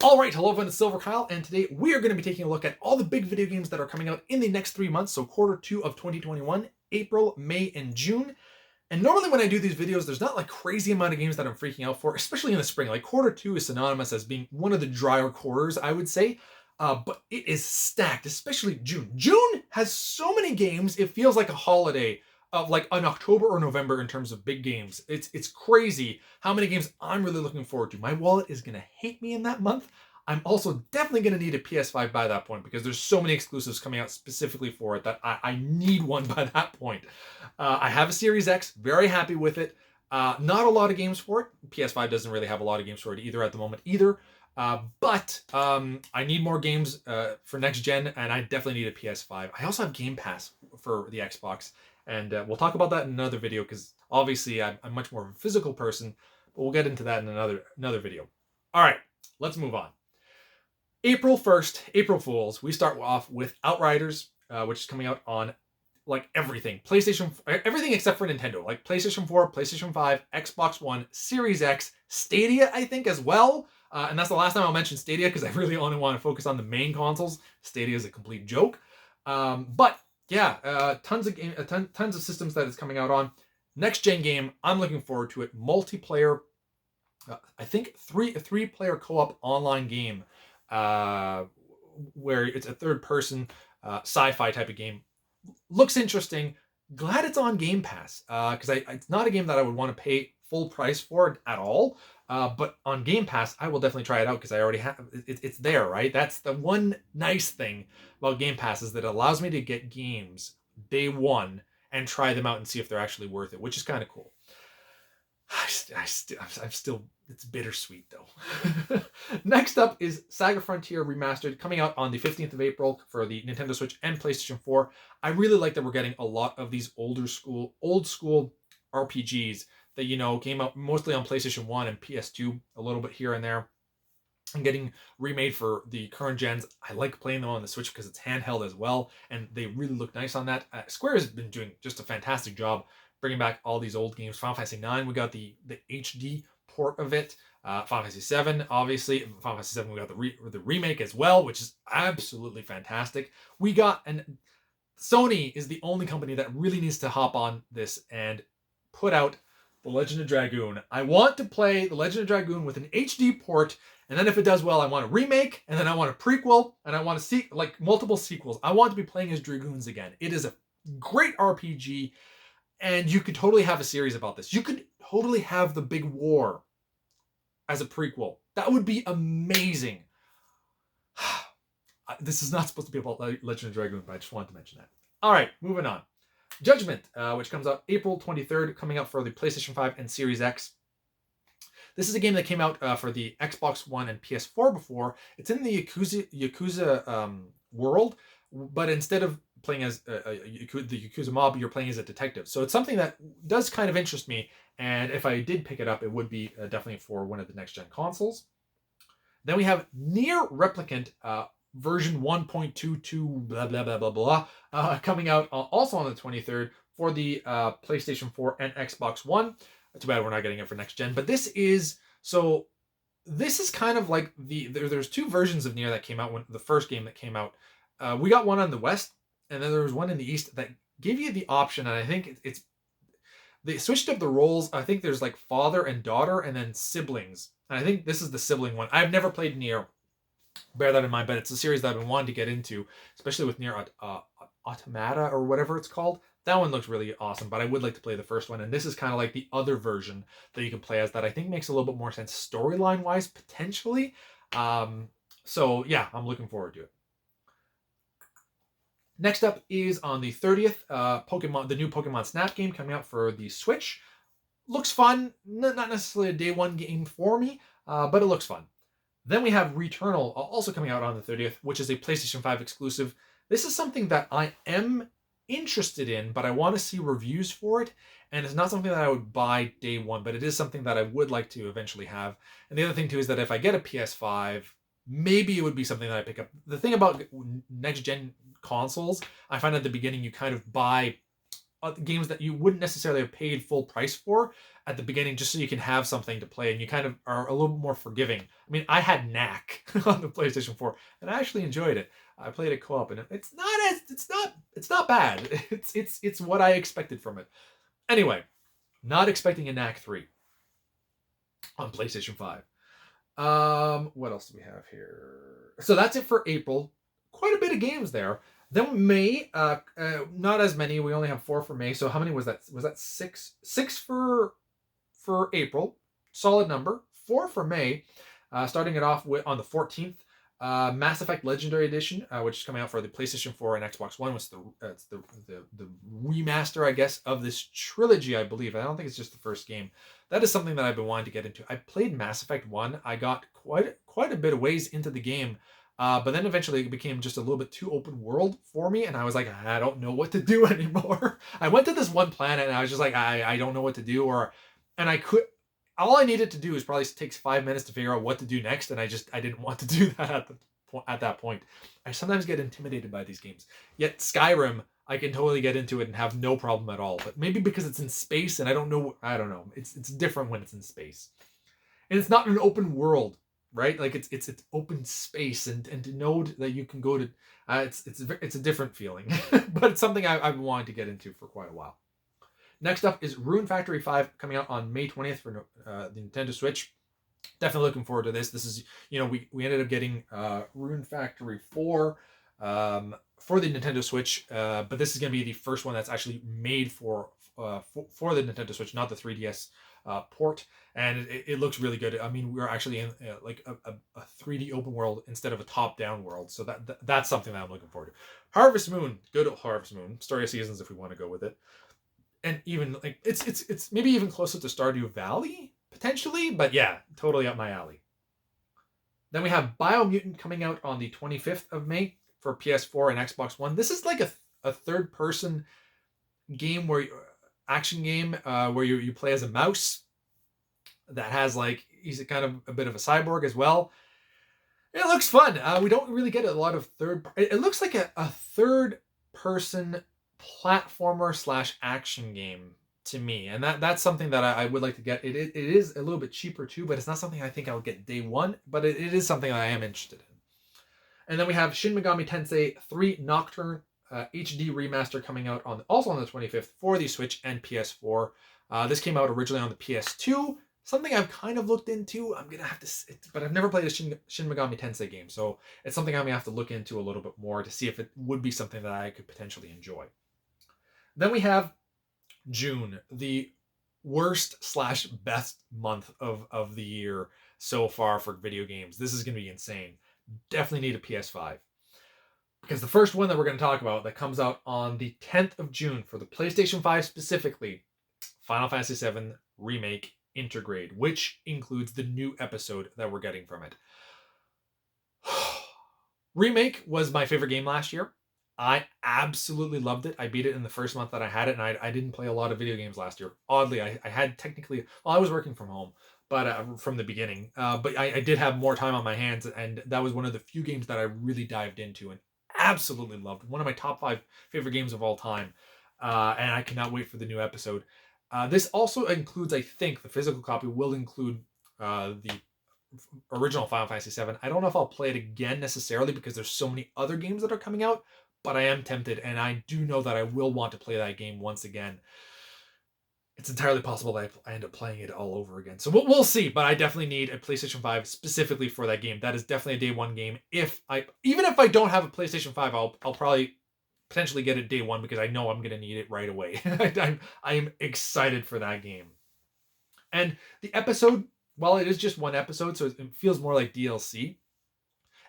Alright, hello everyone, it's silverkyle, and today we are going to be taking a look at all the big video games that are coming out in the next 3 months, so quarter 2 of 2021, April, May, and June. And normally when I do these videos, there's not like crazy amount of games that I'm freaking out for, especially in the spring. Like quarter 2 is synonymous as being one of the drier quarters, I would say. But it is stacked, especially June. June has so many games, it feels like a holiday of like an October or November in terms of big games. It's crazy how many games I'm really looking forward to. My wallet is going to hate me in that month. I'm also definitely going to need a PS5 by that point because there's so many exclusives coming out specifically for it that I need one by that point. I have a Series X, very happy with it. Not a lot of games for it. PS5 doesn't really have a lot of games for it either at the moment either. But I need more games for next gen, and I definitely need a PS5. I also have Game Pass for the Xbox, and we'll talk about that in another video because obviously I'm much more of a physical person, but we'll get into that in another video. All right, let's move on. April 1st, April Fools, we start off with Outriders, which is coming out on like everything. PlayStation, everything except for Nintendo. Like PlayStation 4, PlayStation 5, Xbox One, Series X, Stadia, I think, as well. And that's the last time I'll mention Stadia because I really only want to focus on the main consoles. Stadia is a complete joke. But yeah, tons of systems that it's coming out on. Next gen game, I'm looking forward to it. Multiplayer, I think a three-player co-op online game. Where it's a third-person sci-fi type of game. Looks interesting. Glad it's on Game Pass because it's not a game that I would want to pay full price for at all. But on Game Pass, I will definitely try it out because I already have it's there, right? That's the one nice thing about Game Pass is that it allows me to get games day one and try them out and see if they're actually worth it, which is kind of cool. I'm still, it's bittersweet though. Next up is Saga Frontier Remastered, coming out on the 15th of April for the Nintendo Switch and PlayStation 4. I really like that we're getting a lot of these old school RPGs that, you know, came out mostly on PlayStation 1 and PS2, a little bit here and there, and getting remade for the current gens. I like playing them on the Switch because it's handheld as well, and they really look nice on that. Square has been doing just a fantastic job bringing back all these old games. Final Fantasy 9, we got the HD port of it. Final Fantasy 7, obviously. Final Fantasy 7, we got the remake as well, which is absolutely fantastic. We got, and Sony is the only company that really needs to hop on this and put out The Legend of Dragoon. I want to play The Legend of Dragoon with an HD port, and then if it does well, I want a remake, and then I want a prequel, and I want to see like multiple sequels. I want to be playing as Dragoons again. It is a great RPG. And you could totally have a series about this. You could totally have the big war as a prequel. That would be amazing. This is not supposed to be about Legend of Dragoon, but I just wanted to mention that. All right, moving on. Judgment, which comes out April 23rd, coming out for the PlayStation 5 and Series X. This is a game that came out for the Xbox One and PS4 before. It's in the Yakuza world, but instead of playing as the Yakuza mob, you're playing as a detective. So it's something that does kind of interest me, and if I did pick it up, it would be definitely for one of the next-gen consoles. Then we have Nier Replicant version 1.22 blah, blah, blah, blah, blah, coming out also on the 23rd for the PlayStation 4 and Xbox One. Too bad we're not getting it for next-gen, but this is kind of like there's two versions of Nier that came out when the first game that came out. We got one on the West, and then there was one in the East that gave you the option, and I think they switched up the roles. I think there's like father and daughter, and then siblings. And I think this is the sibling one. I've never played Nier. Bear that in mind, but it's a series that I've been wanting to get into, especially with Nier Automata or whatever it's called. That one looks really awesome, but I would like to play the first one, and this is kind of like the other version that you can play as that I think makes a little bit more sense storyline-wise, potentially. So yeah, I'm looking forward to it. Next up is on the 30th, the new Pokemon Snap game coming out for the Switch. Looks fun, not necessarily a day one game for me, but it looks fun. Then we have Returnal, also coming out on the 30th, which is a PlayStation 5 exclusive. This is something that I am interested in, but I want to see reviews for it, and it's not something that I would buy day one, but it is something that I would like to eventually have. And the other thing too is that if I get a PS5, maybe it would be something that I pick up. The thing about next-gen consoles, I find at the beginning you kind of buy games that you wouldn't necessarily have paid full price for, at the beginning, just so you can have something to play, and you kind of are a little more forgiving. I mean, I had Knack on the PlayStation 4, and I actually enjoyed it. I played it co-op, and it's not bad. It's what I expected from it. Anyway, not expecting a Knack 3 on PlayStation 5. What else do we have here? So that's it for April. Quite a bit of games there. Then May, not as many. We only have 4 for May. So how many was that? Was that 6? 6 for April. Solid number. 4 for May. Starting it off with on the 14th. Mass Effect Legendary Edition, which is coming out for the PlayStation 4 and Xbox One, was the remaster, I guess, of this trilogy, I believe. I don't think it's just the first game. That is something that I've been wanting to get into. I played Mass Effect 1. I got quite a bit of ways into the game, but then eventually it became just a little bit too open world for me, and I was like, I don't know what to do anymore. I went to this one planet, and I was just like, I don't know what to do, and I could. All I needed to do is probably takes 5 minutes to figure out what to do next, and I didn't want to do that at that point. I sometimes get intimidated by these games. Yet Skyrim, I can totally get into it and have no problem at all. But maybe because it's in space, and I don't know. It's different when it's in space, and it's not an open world, right? Like it's open space, and to know that you can go to, it's a different feeling. But it's something I've been wanting to get into for quite a while. Next up is Rune Factory 5 coming out on May 20th for the Nintendo Switch. Definitely looking forward to this. This is, we ended up getting Rune Factory 4 for the Nintendo Switch, but this is going to be the first one that's actually made for the Nintendo Switch, not the 3DS port, and it looks really good. I mean, we're actually in like a 3D open world instead of a top-down world, so that's something that I'm looking forward to. Harvest Moon, good Harvest Moon, Story of Seasons if we want to go with it. And even like it's maybe even closer to Stardew Valley potentially, but yeah, totally up my alley. Then we have Biomutant coming out on the 25th of May for PS4 and Xbox One. This is like a third-person game action game where you play as a mouse that has he's kind of a bit of a cyborg as well. It looks fun. We don't really get a lot of it looks like a third-person platformer / action game to me, and that's something that I would like to get. It is a little bit cheaper too, but it's not something I think I'll get day one, but it is something I am interested in. And then we have Shin Megami Tensei 3 Nocturne HD remaster coming out also on the 25th for the Switch and PS4. This came out originally on the PS2. Something I've kind of looked into. I'm gonna have to, but I've never played a Shin Megami Tensei game, so it's something I'm gonna have to look into a little bit more to see if it would be something that I could potentially enjoy. Then we have June, the worst / best month of the year so far for video games. This is going to be insane. Definitely need a PS5. Because the first one that we're going to talk about that comes out on the 10th of June for the PlayStation 5 specifically, Final Fantasy VII Remake Intergrade, which includes the new episode that we're getting from it. Remake was my favorite game last year. I absolutely loved it. I beat it in the first month that I had it, and I didn't play a lot of video games last year. Oddly, I had technically, I was working from home, but from the beginning. But I did have more time on my hands, and that was one of the few games that I really dived into and absolutely loved. One of my top 5 favorite games of all time, and I cannot wait for the new episode. This also includes, I think, the physical copy will include the original Final Fantasy VII. I don't know if I'll play it again necessarily because there's so many other games that are coming out, but I am tempted, and I do know that I will want to play that game once again. It's entirely possible that I end up playing it all over again. So we'll see, but I definitely need a PlayStation 5 specifically for that game. That is definitely a day one game. Even if I don't have a PlayStation 5, I'll probably potentially get it day one because I know I'm going to need it right away. I'm excited for that game. And the episode, while it is just one episode, so it feels more like DLC,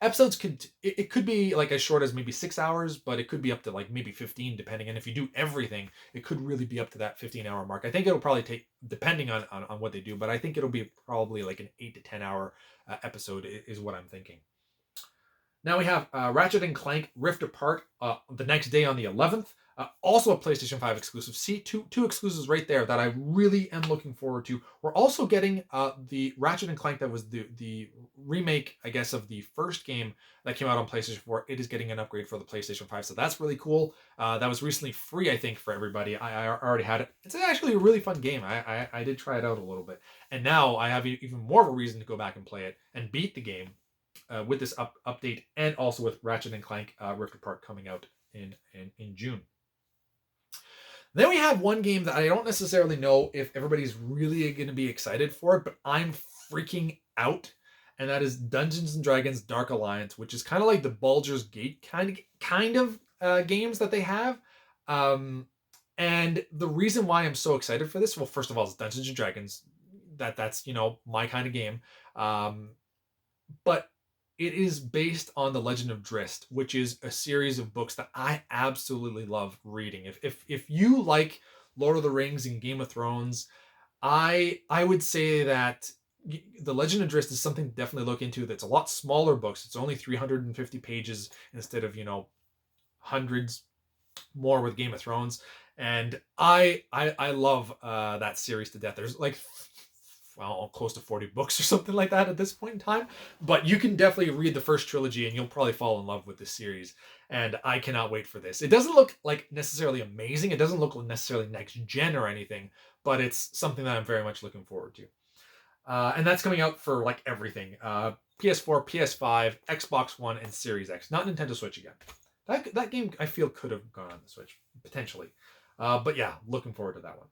episodes could be like as short as maybe 6 hours, but it could be up to like maybe 15 depending. And if you do everything, it could really be up to that 15-hour mark. I think it'll probably take, depending on what they do, but I think it'll be probably like an 8 to 10 hour episode is what I'm thinking. Now we have Ratchet and Clank Rift Apart the next day on the 11th. Also a PlayStation 5 exclusive. See, two exclusives right there that I really am looking forward to. We're also getting the Ratchet and Clank that was the remake, I guess, of the first game that came out on PlayStation 4. It is getting an upgrade for the PlayStation 5, so that's really cool. That was recently free, I think, for everybody. I already had it. It's actually a really fun game. I did try it out a little bit, and now I have even more of a reason to go back and play it and beat the game with this update, and also with Ratchet and Clank Rift Apart coming out in June. Then we have one game that I don't necessarily know if everybody's really going to be excited for it, but I'm freaking out. And that is Dungeons and Dragons Dark Alliance, which is kind of like the Baldur's Gate kind of games that they have. And the reason why I'm so excited for this, well, first of all, is Dungeons and Dragons. That's my kind of game. But it is based on the Legend of Drizzt, which is a series of books that I absolutely love reading. If you like Lord of the Rings and Game of Thrones, I would say that the Legend of Drizzt is something to definitely look into. That's a lot smaller books. It's only 350 pages instead of hundreds more with Game of Thrones. And I love that series to death. There's like close to 40 books or something like that at this point in time. But you can definitely read the first trilogy and you'll probably fall in love with this series. And I cannot wait for this. It doesn't look like necessarily amazing. It doesn't look necessarily next gen or anything, but it's something that I'm very much looking forward to. And that's coming out for like everything. PS4, PS5, Xbox One, and Series X. Not Nintendo Switch again. That game I feel could have gone on the Switch, potentially. But yeah, looking forward to that one.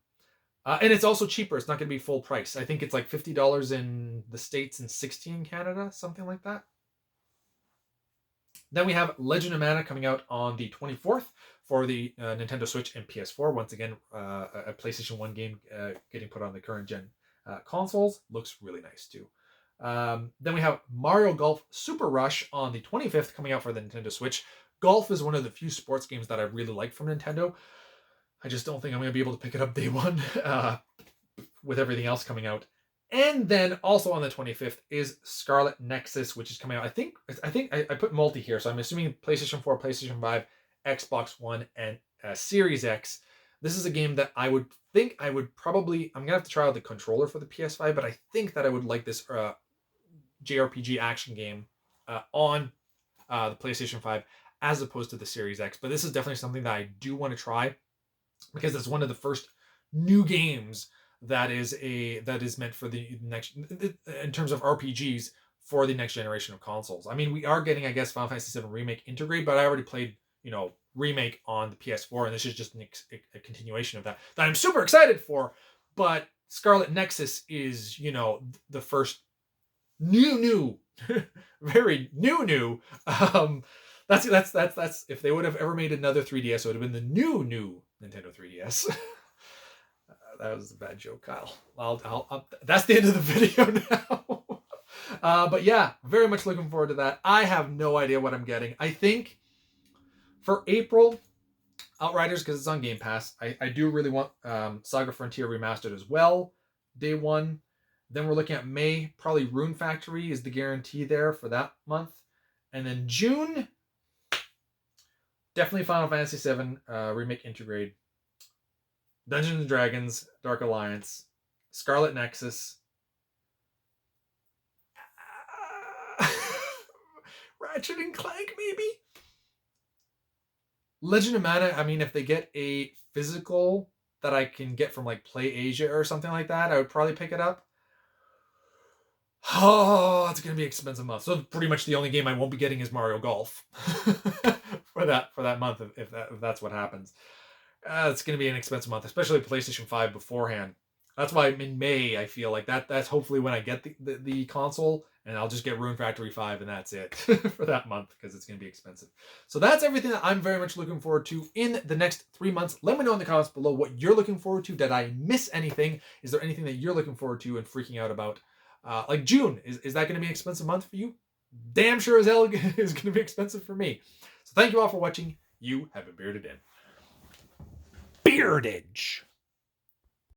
And it's also cheaper. It's not going to be full price. I think it's like $50 in the States and $60 in Canada, something like that. Then we have Legend of Mana coming out on the 24th for the Nintendo Switch and PS4. Once again, a PlayStation 1 game getting put on the current gen consoles. Looks really nice too. Then we have Mario Golf Super Rush on the 25th coming out for the Nintendo Switch. Golf is one of the few sports games that I really like from Nintendo. I just don't think I'm going to be able to pick it up day one with everything else coming out. And then also on the 25th is Scarlet Nexus, which is coming out. I think I put multi here, so I'm assuming PlayStation 4, PlayStation 5, Xbox One, and Series X. This is a game that I'm going to have to try out the controller for the PS5, but I think that I would like this JRPG action game on the PlayStation 5 as opposed to the Series X. But this is definitely something that I do want to try, because it's one of the first new games that is meant for the next, in terms of RPGs, for the next generation of consoles. I mean, we are getting, I guess, Final Fantasy VII Remake Integrate, but I already played, Remake on the PS4, and this is just a continuation of that I'm super excited for. But Scarlet Nexus is, the first new, very new. That's if they would have ever made another 3DS, it would have been the new Nintendo 3DS. That was a bad joke, Kyle. That's the end of the video now. But yeah, very much looking forward to that. I have no idea what I'm getting. I think for April, Outriders, because it's on Game Pass. I do really want Saga Frontier Remastered as well, day one. Then we're looking at May. Probably Roon Factory is the guarantee there for that month. And then June, definitely Final Fantasy VII Remake Integrate, Dungeons and Dragons Dark Alliance, Scarlet Nexus, Ratchet and Clank, maybe? Legend of Mana, I mean, if they get a physical that I can get from like Play Asia or something like that, I would probably pick it up. Oh, it's going to be an expensive month. So pretty much the only game I won't be getting is Mario Golf for that month, if that's what happens. It's going to be an expensive month, especially PlayStation 5 beforehand. That's why in May, I feel like that's hopefully when I get the console, and I'll just get Roon Factory 5, and that's it for that month, because it's going to be expensive. So that's everything that I'm very much looking forward to in the next 3 months. Let me know in the comments below what you're looking forward to. Did I miss anything? Is there anything that you're looking forward to and freaking out about? Like June, is that going to be an expensive month for you? Damn sure as hell is going to be expensive for me. So thank you all for watching. You have been bearded in. Beardage.